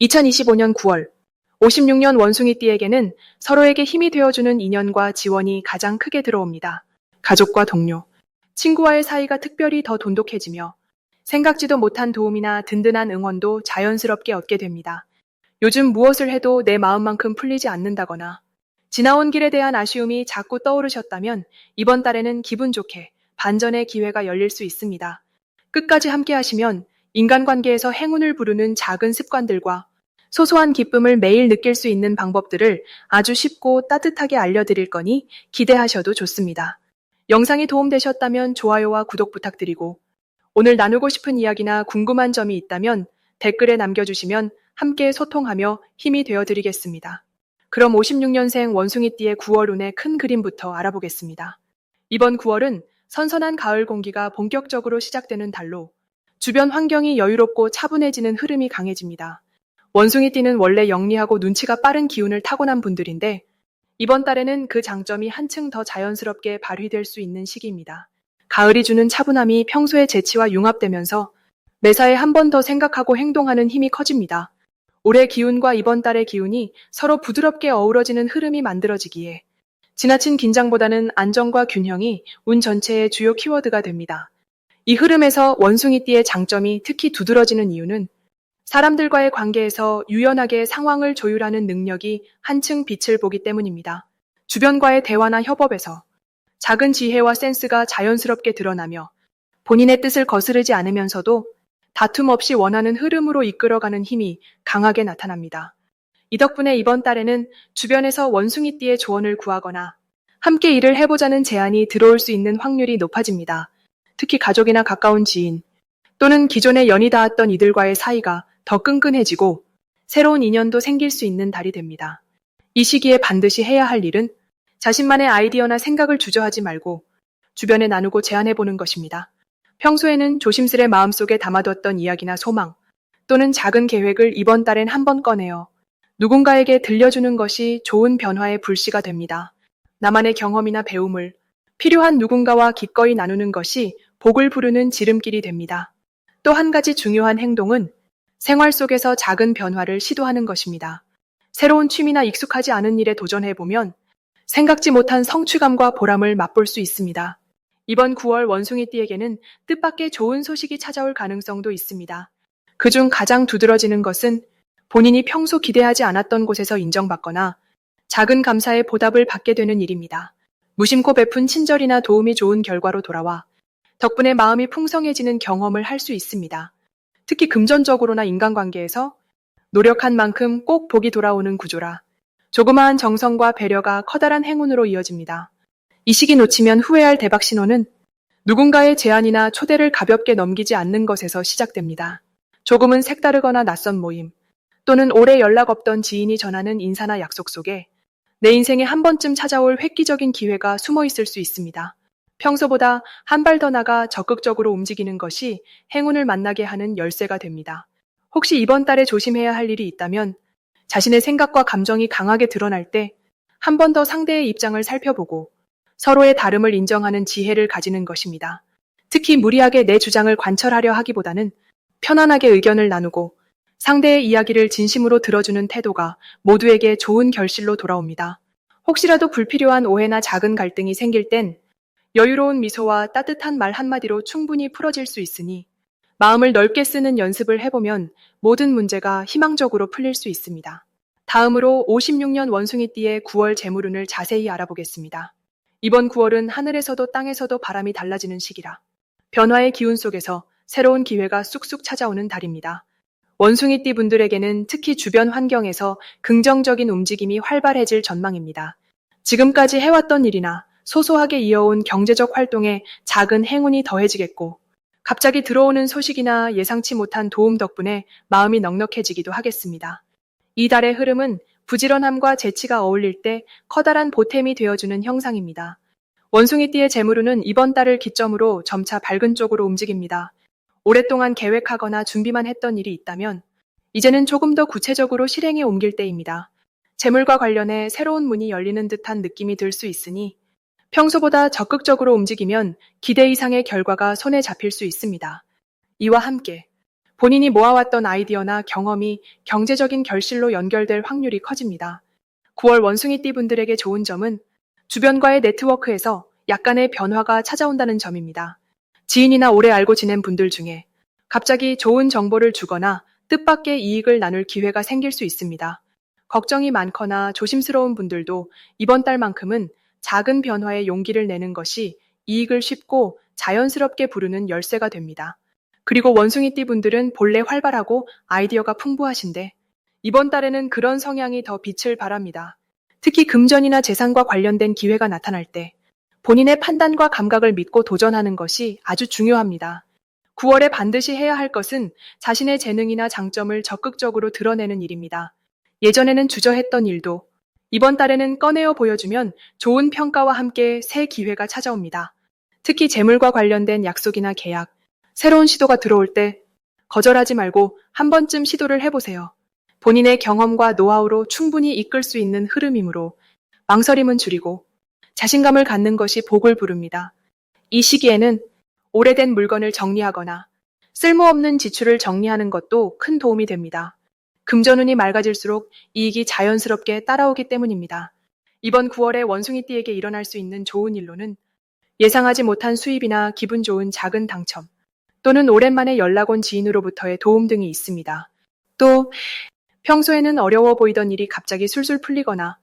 2025년 9월, 56년 원숭이띠에게는 서로에게 힘이 되어주는 인연과 지원이 가장 크게 들어옵니다. 가족과 동료, 친구와의 사이가 특별히 더 돈독해지며 생각지도 못한 도움이나 든든한 응원도 자연스럽게 얻게 됩니다. 요즘 무엇을 해도 내 마음만큼 풀리지 않는다거나 지나온 길에 대한 아쉬움이 자꾸 떠오르셨다면 이번 달에는 기분 좋게 반전의 기회가 열릴 수 있습니다. 끝까지 함께 하시면 인간관계에서 행운을 부르는 작은 습관들과 소소한 기쁨을 매일 느낄 수 있는 방법들을 아주 쉽고 따뜻하게 알려드릴 거니 기대하셔도 좋습니다. 영상이 도움되셨다면 좋아요와 구독 부탁드리고 오늘 나누고 싶은 이야기나 궁금한 점이 있다면 댓글에 남겨주시면 함께 소통하며 힘이 되어드리겠습니다. 그럼 56년생 원숭이띠의 9월 운의 큰 그림부터 알아보겠습니다. 이번 9월은 선선한 가을 공기가 본격적으로 시작되는 달로 주변 환경이 여유롭고 차분해지는 흐름이 강해집니다. 원숭이띠는 원래 영리하고 눈치가 빠른 기운을 타고난 분들인데 이번 달에는 그 장점이 한층 더 자연스럽게 발휘될 수 있는 시기입니다. 가을이 주는 차분함이 평소의 재치와 융합되면서 매사에 한 번 더 생각하고 행동하는 힘이 커집니다. 올해 기운과 이번 달의 기운이 서로 부드럽게 어우러지는 흐름이 만들어지기에 지나친 긴장보다는 안정과 균형이 운 전체의 주요 키워드가 됩니다. 이 흐름에서 원숭이띠의 장점이 특히 두드러지는 이유는 사람들과의 관계에서 유연하게 상황을 조율하는 능력이 한층 빛을 보기 때문입니다. 주변과의 대화나 협업에서 작은 지혜와 센스가 자연스럽게 드러나며 본인의 뜻을 거스르지 않으면서도 다툼 없이 원하는 흐름으로 이끌어가는 힘이 강하게 나타납니다. 이 덕분에 이번 달에는 주변에서 원숭이띠의 조언을 구하거나 함께 일을 해보자는 제안이 들어올 수 있는 확률이 높아집니다. 특히 가족이나 가까운 지인 또는 기존에 연이 닿았던 이들과의 사이가 더 끈끈해지고 새로운 인연도 생길 수 있는 달이 됩니다. 이 시기에 반드시 해야 할 일은 자신만의 아이디어나 생각을 주저하지 말고 주변에 나누고 제안해보는 것입니다. 평소에는 조심스레 마음속에 담아뒀던 이야기나 소망 또는 작은 계획을 이번 달엔 한번 꺼내어 누군가에게 들려주는 것이 좋은 변화의 불씨가 됩니다. 나만의 경험이나 배움을 필요한 누군가와 기꺼이 나누는 것이 복을 부르는 지름길이 됩니다. 또 한 가지 중요한 행동은 생활 속에서 작은 변화를 시도하는 것입니다. 새로운 취미나 익숙하지 않은 일에 도전해보면 생각지 못한 성취감과 보람을 맛볼 수 있습니다. 이번 9월 원숭이띠에게는 뜻밖의 좋은 소식이 찾아올 가능성도 있습니다. 그중 가장 두드러지는 것은 본인이 평소 기대하지 않았던 곳에서 인정받거나 작은 감사의 보답을 받게 되는 일입니다. 무심코 베푼 친절이나 도움이 좋은 결과로 돌아와 덕분에 마음이 풍성해지는 경험을 할 수 있습니다. 특히 금전적으로나 인간관계에서 노력한 만큼 꼭 복이 돌아오는 구조라 조그마한 정성과 배려가 커다란 행운으로 이어집니다. 이 시기 놓치면 후회할 대박 신호는 누군가의 제안이나 초대를 가볍게 넘기지 않는 것에서 시작됩니다. 조금은 색다르거나 낯선 모임 또는 오래 연락 없던 지인이 전하는 인사나 약속 속에 내 인생에 한 번쯤 찾아올 획기적인 기회가 숨어 있을 수 있습니다. 평소보다 한 발 더 나가 적극적으로 움직이는 것이 행운을 만나게 하는 열쇠가 됩니다. 혹시 이번 달에 조심해야 할 일이 있다면 자신의 생각과 감정이 강하게 드러날 때 한 번 더 상대의 입장을 살펴보고 서로의 다름을 인정하는 지혜를 가지는 것입니다. 특히 무리하게 내 주장을 관철하려 하기보다는 편안하게 의견을 나누고 상대의 이야기를 진심으로 들어주는 태도가 모두에게 좋은 결실로 돌아옵니다. 혹시라도 불필요한 오해나 작은 갈등이 생길 땐 여유로운 미소와 따뜻한 말 한마디로 충분히 풀어질 수 있으니 마음을 넓게 쓰는 연습을 해보면 모든 문제가 희망적으로 풀릴 수 있습니다. 다음으로 56년 원숭이띠의 9월 재물운을 자세히 알아보겠습니다. 이번 9월은 하늘에서도 땅에서도 바람이 달라지는 시기라 변화의 기운 속에서 새로운 기회가 쑥쑥 찾아오는 달입니다. 원숭이띠 분들에게는 특히 주변 환경에서 긍정적인 움직임이 활발해질 전망입니다. 지금까지 해왔던 일이나 소소하게 이어온 경제적 활동에 작은 행운이 더해지겠고 갑자기 들어오는 소식이나 예상치 못한 도움 덕분에 마음이 넉넉해지기도 하겠습니다. 이 달의 흐름은 부지런함과 재치가 어울릴 때 커다란 보탬이 되어주는 형상입니다. 원숭이띠의 재물운은 이번 달을 기점으로 점차 밝은 쪽으로 움직입니다. 오랫동안 계획하거나 준비만 했던 일이 있다면 이제는 조금 더 구체적으로 실행에 옮길 때입니다. 재물과 관련해 새로운 문이 열리는 듯한 느낌이 들 수 있으니 평소보다 적극적으로 움직이면 기대 이상의 결과가 손에 잡힐 수 있습니다. 이와 함께 본인이 모아왔던 아이디어나 경험이 경제적인 결실로 연결될 확률이 커집니다. 9월 원숭이띠 분들에게 좋은 점은 주변과의 네트워크에서 약간의 변화가 찾아온다는 점입니다. 지인이나 오래 알고 지낸 분들 중에 갑자기 좋은 정보를 주거나 뜻밖의 이익을 나눌 기회가 생길 수 있습니다. 걱정이 많거나 조심스러운 분들도 이번 달만큼은 작은 변화에 용기를 내는 것이 이익을 쉽고 자연스럽게 부르는 열쇠가 됩니다. 그리고 원숭이띠 분들은 본래 활발하고 아이디어가 풍부하신데 이번 달에는 그런 성향이 더 빛을 발합니다. 특히 금전이나 재산과 관련된 기회가 나타날 때 본인의 판단과 감각을 믿고 도전하는 것이 아주 중요합니다. 9월에 반드시 해야 할 것은 자신의 재능이나 장점을 적극적으로 드러내는 일입니다. 예전에는 주저했던 일도 이번 달에는 꺼내어 보여주면 좋은 평가와 함께 새 기회가 찾아옵니다. 특히 재물과 관련된 약속이나 계약, 새로운 시도가 들어올 때 거절하지 말고 한 번쯤 시도를 해보세요. 본인의 경험과 노하우로 충분히 이끌 수 있는 흐름이므로 망설임은 줄이고 자신감을 갖는 것이 복을 부릅니다. 이 시기에는 오래된 물건을 정리하거나 쓸모없는 지출을 정리하는 것도 큰 도움이 됩니다. 금전운이 맑아질수록 이익이 자연스럽게 따라오기 때문입니다. 이번 9월에 원숭이띠에게 일어날 수 있는 좋은 일로는 예상하지 못한 수입이나 기분 좋은 작은 당첨, 또는 오랜만에 연락 온 지인으로부터의 도움 등이 있습니다. 또 평소에는 어려워 보이던 일이 갑자기 술술 풀리거나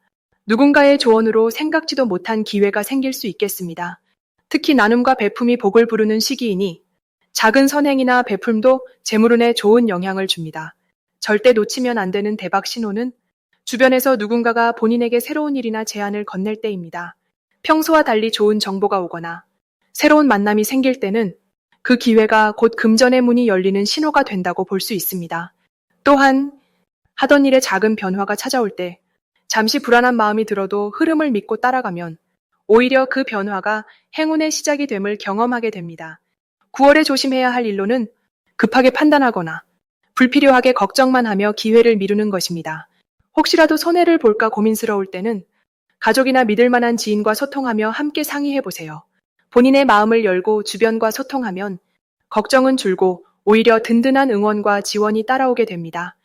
누군가의 조언으로 생각지도 못한 기회가 생길 수 있겠습니다. 특히 나눔과 베품이 복을 부르는 시기이니 작은 선행이나 베품도 재물운에 좋은 영향을 줍니다. 절대 놓치면 안 되는 대박 신호는 주변에서 누군가가 본인에게 새로운 일이나 제안을 건넬 때입니다. 평소와 달리 좋은 정보가 오거나 새로운 만남이 생길 때는 그 기회가 곧 금전의 문이 열리는 신호가 된다고 볼 수 있습니다. 또한 하던 일에 작은 변화가 찾아올 때 잠시 불안한 마음이 들어도 흐름을 믿고 따라가면 오히려 그 변화가 행운의 시작이 됨을 경험하게 됩니다. 9월에 조심해야 할 일로는 급하게 판단하거나 불필요하게 걱정만 하며 기회를 미루는 것입니다. 혹시라도 손해를 볼까 고민스러울 때는 가족이나 믿을 만한 지인과 소통하며 함께 상의해 보세요. 본인의 마음을 열고 주변과 소통하면 걱정은 줄고 오히려 든든한 응원과 지원이 따라오게 됩니다.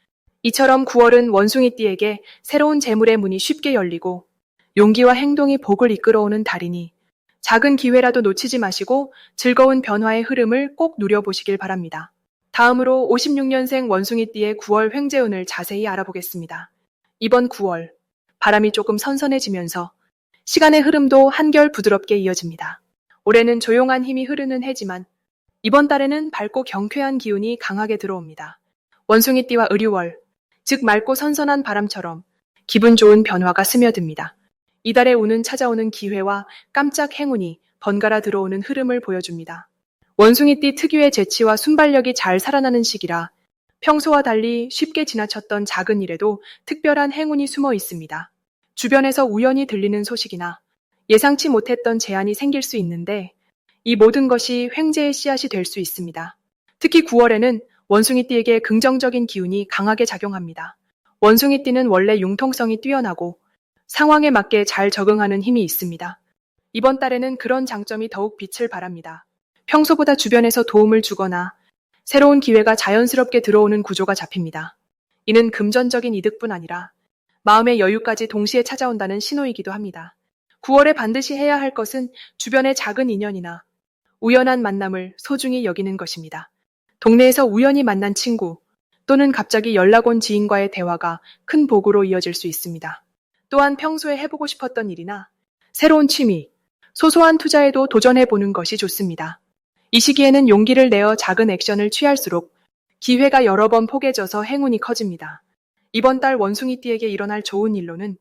이처럼 9월은 원숭이띠에게 새로운 재물의 문이 쉽게 열리고 용기와 행동이 복을 이끌어오는 달이니 작은 기회라도 놓치지 마시고 즐거운 변화의 흐름을 꼭 누려보시길 바랍니다. 다음으로 56년생 원숭이띠의 9월 횡재운을 자세히 알아보겠습니다. 이번 9월, 바람이 조금 선선해지면서 시간의 흐름도 한결 부드럽게 이어집니다. 올해는 조용한 힘이 흐르는 해지만 이번 달에는 밝고 경쾌한 기운이 강하게 들어옵니다. 원숭이띠와 의류월, 즉 맑고 선선한 바람처럼 기분 좋은 변화가 스며듭니다. 이달의 운은 찾아오는 기회와 깜짝 행운이 번갈아 들어오는 흐름을 보여줍니다. 원숭이띠 특유의 재치와 순발력이 잘 살아나는 시기라 평소와 달리 쉽게 지나쳤던 작은 일에도 특별한 행운이 숨어 있습니다. 주변에서 우연히 들리는 소식이나 예상치 못했던 제안이 생길 수 있는데 이 모든 것이 횡재의 씨앗이 될 수 있습니다. 특히 9월에는 원숭이띠에게 긍정적인 기운이 강하게 작용합니다. 원숭이띠는 원래 융통성이 뛰어나고 상황에 맞게 잘 적응하는 힘이 있습니다. 이번 달에는 그런 장점이 더욱 빛을 발합니다. 평소보다 주변에서 도움을 주거나 새로운 기회가 자연스럽게 들어오는 구조가 잡힙니다. 이는 금전적인 이득뿐 아니라 마음의 여유까지 동시에 찾아온다는 신호이기도 합니다. 9월에 반드시 해야 할 것은 주변의 작은 인연이나 우연한 만남을 소중히 여기는 것입니다. 동네에서 우연히 만난 친구 또는 갑자기 연락 온 지인과의 대화가 큰 복으로 이어질 수 있습니다. 또한 평소에 해보고 싶었던 일이나 새로운 취미, 소소한 투자에도 도전해보는 것이 좋습니다. 이 시기에는 용기를 내어 작은 액션을 취할수록 기회가 여러 번 포개져서 행운이 커집니다. 이번 달 원숭이띠에게 일어날 좋은 일로는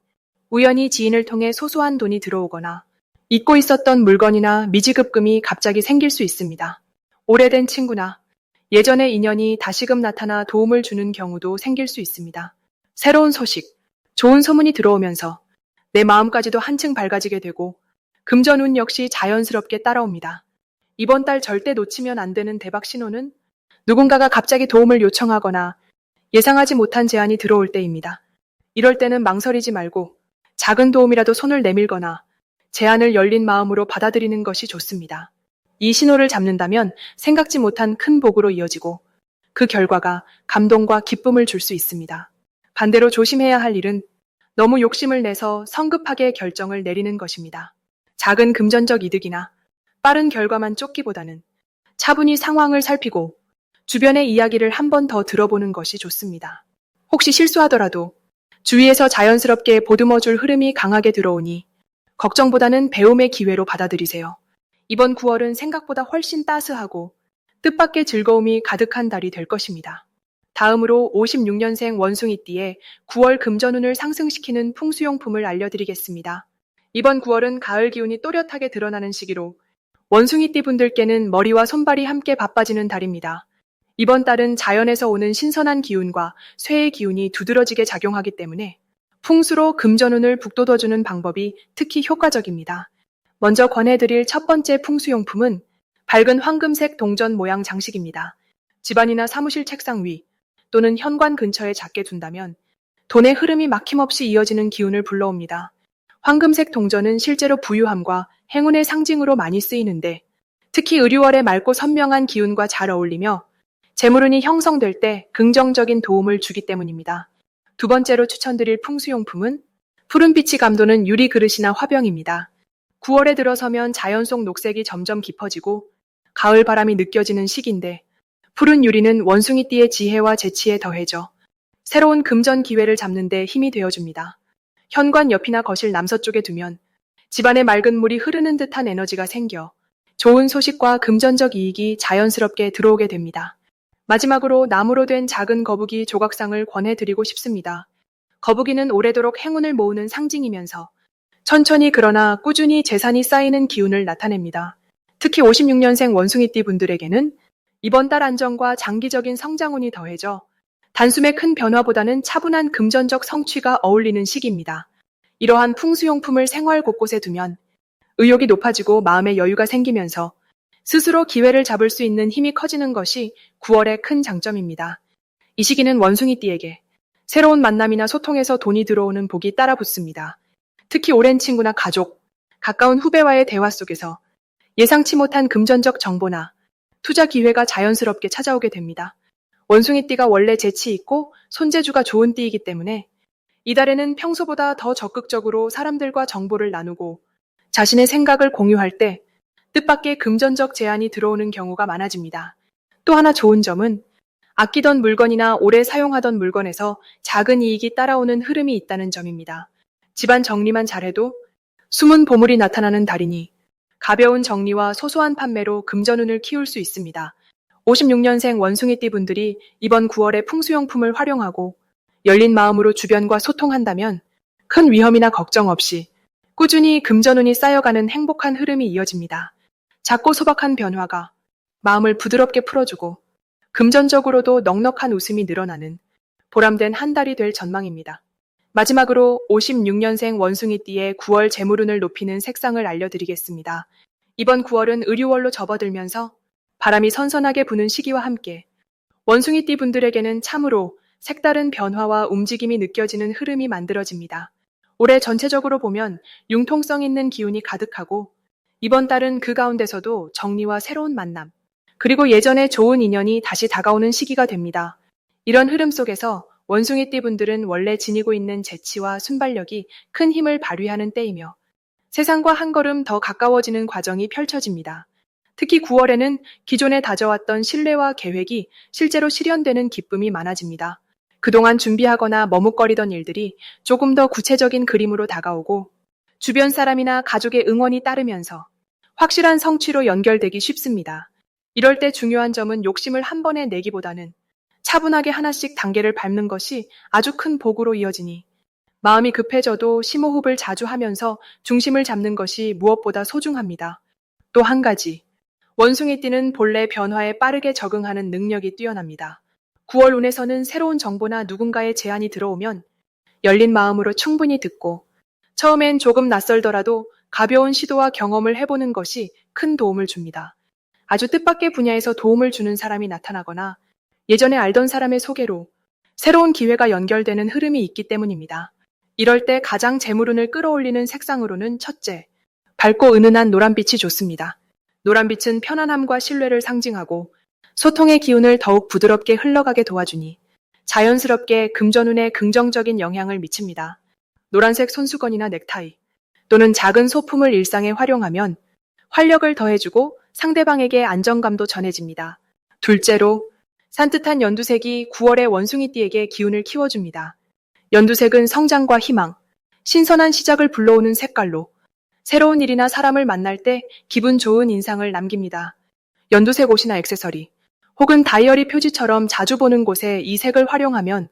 우연히 지인을 통해 소소한 돈이 들어오거나 잊고 있었던 물건이나 미지급금이 갑자기 생길 수 있습니다. 오래된 친구나 예전의 인연이 다시금 나타나 도움을 주는 경우도 생길 수 있습니다. 새로운 소식, 좋은 소문이 들어오면서 내 마음까지도 한층 밝아지게 되고 금전운 역시 자연스럽게 따라옵니다. 이번 달 절대 놓치면 안 되는 대박 신호는 누군가가 갑자기 도움을 요청하거나 예상하지 못한 제안이 들어올 때입니다. 이럴 때는 망설이지 말고 작은 도움이라도 손을 내밀거나 제안을 열린 마음으로 받아들이는 것이 좋습니다. 이 신호를 잡는다면 생각지 못한 큰 복으로 이어지고 그 결과가 감동과 기쁨을 줄 수 있습니다. 반대로 조심해야 할 일은 너무 욕심을 내서 성급하게 결정을 내리는 것입니다. 작은 금전적 이득이나 빠른 결과만 쫓기보다는 차분히 상황을 살피고 주변의 이야기를 한 번 더 들어보는 것이 좋습니다. 혹시 실수하더라도 주위에서 자연스럽게 보듬어줄 흐름이 강하게 들어오니 걱정보다는 배움의 기회로 받아들이세요. 이번 9월은 생각보다 훨씬 따스하고 뜻밖의 즐거움이 가득한 달이 될 것입니다. 다음으로 56년생 원숭이띠의 9월 금전운을 상승시키는 풍수용품을 알려드리겠습니다. 이번 9월은 가을 기운이 또렷하게 드러나는 시기로 원숭이띠 분들께는 머리와 손발이 함께 바빠지는 달입니다. 이번 달은 자연에서 오는 신선한 기운과 쇠의 기운이 두드러지게 작용하기 때문에 풍수로 금전운을 북돋워주는 방법이 특히 효과적입니다. 먼저 권해드릴 첫 번째 풍수용품은 밝은 황금색 동전 모양 장식입니다. 집안이나 사무실 책상 위 또는 현관 근처에 작게 둔다면 돈의 흐름이 막힘없이 이어지는 기운을 불러옵니다. 황금색 동전은 실제로 부유함과 행운의 상징으로 많이 쓰이는데 특히 을유월의 맑고 선명한 기운과 잘 어울리며 재물운이 형성될 때 긍정적인 도움을 주기 때문입니다. 두 번째로 추천드릴 풍수용품은 푸른빛이 감도는 유리 그릇이나 화병입니다. 9월에 들어서면 자연 속 녹색이 점점 깊어지고 가을 바람이 느껴지는 시기인데 푸른 유리는 원숭이띠의 지혜와 재치에 더해져 새로운 금전 기회를 잡는 데 힘이 되어줍니다. 현관 옆이나 거실 남서쪽에 두면 집안에 맑은 물이 흐르는 듯한 에너지가 생겨 좋은 소식과 금전적 이익이 자연스럽게 들어오게 됩니다. 마지막으로 나무로 된 작은 거북이 조각상을 권해드리고 싶습니다. 거북이는 오래도록 행운을 모으는 상징이면서 천천히 그러나 꾸준히 재산이 쌓이는 기운을 나타냅니다. 특히 56년생 원숭이띠 분들에게는 이번 달 안정과 장기적인 성장운이 더해져 단숨에 큰 변화보다는 차분한 금전적 성취가 어울리는 시기입니다. 이러한 풍수용품을 생활 곳곳에 두면 의욕이 높아지고 마음의 여유가 생기면서 스스로 기회를 잡을 수 있는 힘이 커지는 것이 9월의 큰 장점입니다. 이 시기는 원숭이띠에게 새로운 만남이나 소통에서 돈이 들어오는 복이 따라붙습니다. 특히 오랜 친구나 가족, 가까운 후배와의 대화 속에서 예상치 못한 금전적 정보나 투자 기회가 자연스럽게 찾아오게 됩니다. 원숭이띠가 원래 재치 있고 손재주가 좋은 띠이기 때문에 이달에는 평소보다 더 적극적으로 사람들과 정보를 나누고 자신의 생각을 공유할 때 뜻밖의 금전적 제안이 들어오는 경우가 많아집니다. 또 하나 좋은 점은 아끼던 물건이나 오래 사용하던 물건에서 작은 이익이 따라오는 흐름이 있다는 점입니다. 집안 정리만 잘해도 숨은 보물이 나타나는 달이니 가벼운 정리와 소소한 판매로 금전운을 키울 수 있습니다. 56년생 원숭이띠 분들이 이번 9월에 풍수용품을 활용하고 열린 마음으로 주변과 소통한다면 큰 위험이나 걱정 없이 꾸준히 금전운이 쌓여가는 행복한 흐름이 이어집니다. 작고 소박한 변화가 마음을 부드럽게 풀어주고 금전적으로도 넉넉한 웃음이 늘어나는 보람된 한 달이 될 전망입니다. 마지막으로 56년생 원숭이띠의 9월 재물운을 높이는 색상을 알려드리겠습니다. 이번 9월은 을유월로 접어들면서 바람이 선선하게 부는 시기와 함께 원숭이띠 분들에게는 참으로 색다른 변화와 움직임이 느껴지는 흐름이 만들어집니다. 올해 전체적으로 보면 융통성 있는 기운이 가득하고 이번 달은 그 가운데서도 정리와 새로운 만남, 그리고 예전에 좋은 인연이 다시 다가오는 시기가 됩니다. 이런 흐름 속에서 원숭이띠 분들은 원래 지니고 있는 재치와 순발력이 큰 힘을 발휘하는 때이며 세상과 한 걸음 더 가까워지는 과정이 펼쳐집니다. 특히 9월에는 기존에 다져왔던 신뢰와 계획이 실제로 실현되는 기쁨이 많아집니다. 그동안 준비하거나 머뭇거리던 일들이 조금 더 구체적인 그림으로 다가오고 주변 사람이나 가족의 응원이 따르면서 확실한 성취로 연결되기 쉽습니다. 이럴 때 중요한 점은 욕심을 한 번에 내기보다는 차분하게 하나씩 단계를 밟는 것이 아주 큰 복으로 이어지니 마음이 급해져도 심호흡을 자주 하면서 중심을 잡는 것이 무엇보다 소중합니다. 또 한 가지, 원숭이띠는 본래 변화에 빠르게 적응하는 능력이 뛰어납니다. 9월 운에서는 새로운 정보나 누군가의 제안이 들어오면 열린 마음으로 충분히 듣고 처음엔 조금 낯설더라도 가벼운 시도와 경험을 해보는 것이 큰 도움을 줍니다. 아주 뜻밖의 분야에서 도움을 주는 사람이 나타나거나 예전에 알던 사람의 소개로 새로운 기회가 연결되는 흐름이 있기 때문입니다. 이럴 때 가장 재물운을 끌어올리는 색상으로는 첫째, 밝고 은은한 노란빛이 좋습니다. 노란빛은 편안함과 신뢰를 상징하고 소통의 기운을 더욱 부드럽게 흘러가게 도와주니 자연스럽게 금전운에 긍정적인 영향을 미칩니다. 노란색 손수건이나 넥타이 또는 작은 소품을 일상에 활용하면 활력을 더해주고 상대방에게 안정감도 전해집니다. 둘째로, 산뜻한 연두색이 9월의 원숭이띠에게 기운을 키워줍니다. 연두색은 성장과 희망, 신선한 시작을 불러오는 색깔로 새로운 일이나 사람을 만날 때 기분 좋은 인상을 남깁니다. 연두색 옷이나 액세서리, 혹은 다이어리 표지처럼 자주 보는 곳에 이 색을 활용하면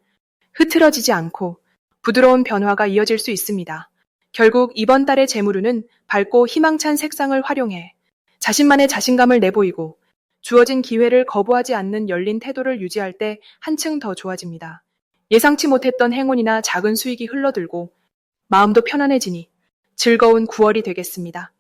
흐트러지지 않고 부드러운 변화가 이어질 수 있습니다. 결국 이번 달의 재물운은 밝고 희망찬 색상을 활용해 자신만의 자신감을 내보이고 주어진 기회를 거부하지 않는 열린 태도를 유지할 때 한층 더 좋아집니다. 예상치 못했던 행운이나 작은 수익이 흘러들고 마음도 편안해지니 즐거운 9월이 되겠습니다.